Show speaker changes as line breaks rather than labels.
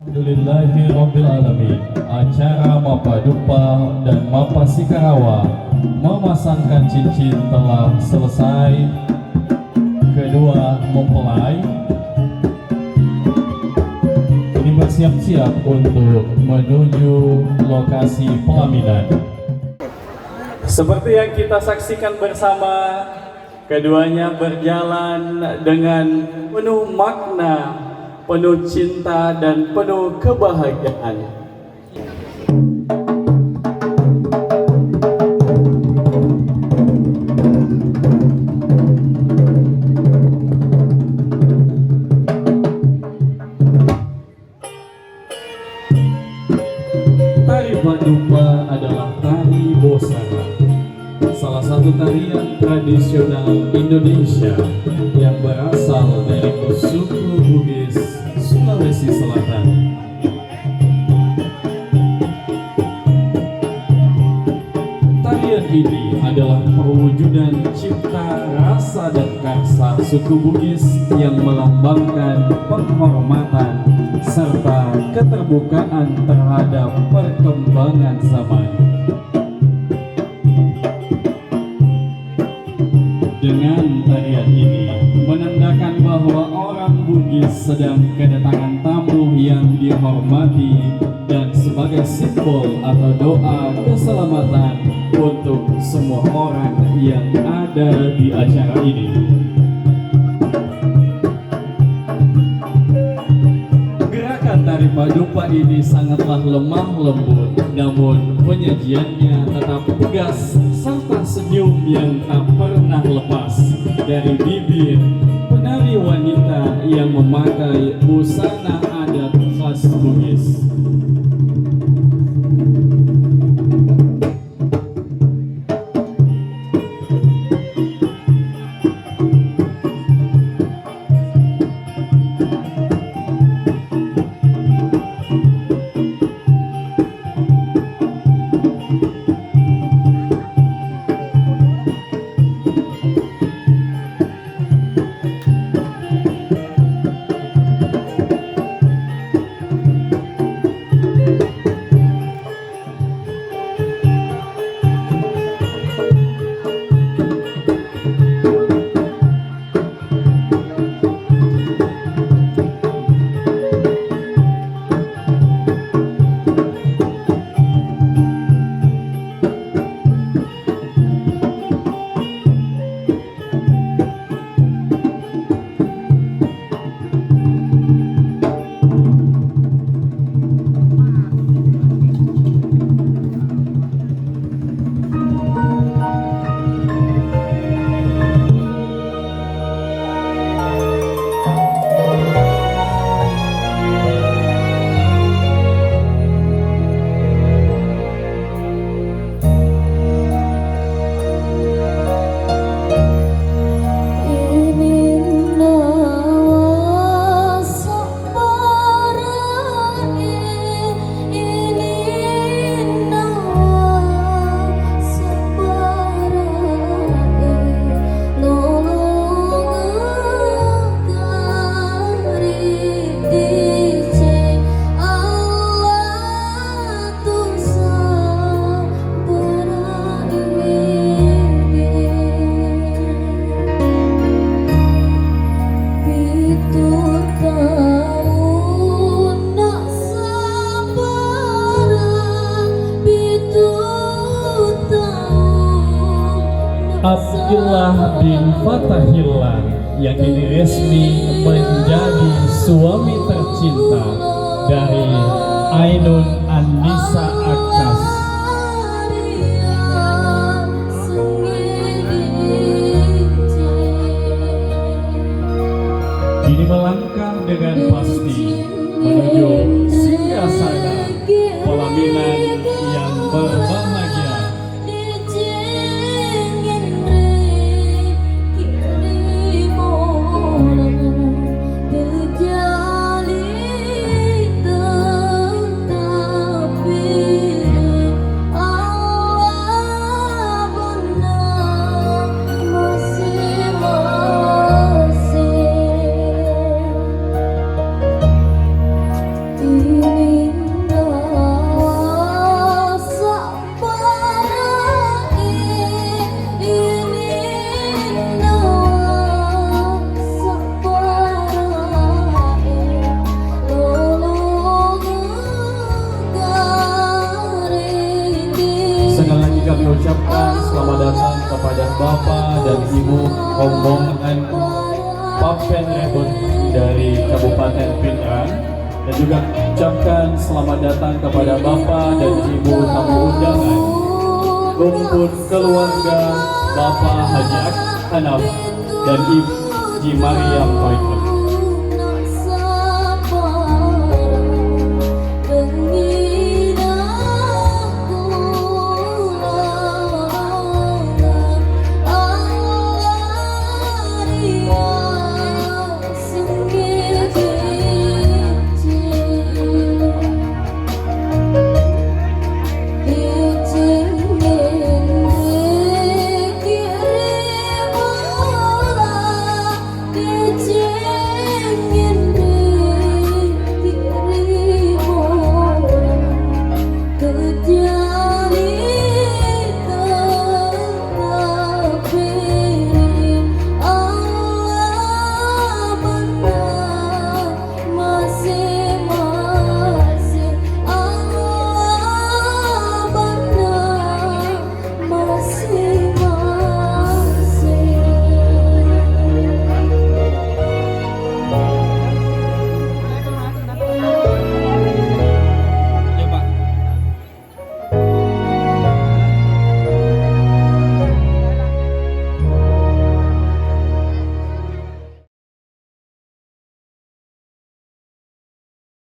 Alhamdulillahirrabbilalamin. Acara Mapa Dupa dan Mapa Sikarawa memasangkan cincin telah selesai. Kedua mempelai ini bersiap-siap untuk menuju lokasi pelaminan. Seperti yang kita saksikan bersama, keduanya berjalan dengan penuh makna, penuh cinta dan penuh kebahagiaan. Tari Padupa adalah tari Bosara, salah satu tarian tradisional Indonesia yang berasal dari suku Bugis, Sulawesi Selatan. Tarian ini adalah perwujudan cipta rasa dan karsa suku Bugis yang melambangkan penghormatan serta keterbukaan terhadap perkembangan zaman. Dengan tarian ini menandakan bahwa orang Bugis sedang kedatangan tamu yang dihormati dan sebagai simbol atau doa keselamatan untuk semua orang yang ada di acara ini. Gerakan tari Padupa ini sangatlah lemah lembut, namun penyajiannya tetap tegas serta senyum yang tak pernah lepas dari bibir penari wanita yang memakai busana adat khas Bugis. Abdullah bin Fathahillah yang kini resmi menjadi suami tercinta dari Ainun An-Nisa Akas. Kini melangkah dengan pasti menuju singgasana pelaminan yang berbahagia. rombongan Papen Rebon dari Kabupaten Pinrang, dan juga ucapkan selamat datang kepada Bapak dan Ibu tamu undangan, rumpun keluarga Bapak Haji Hanaf dan Ibu Ji Mariam Toik.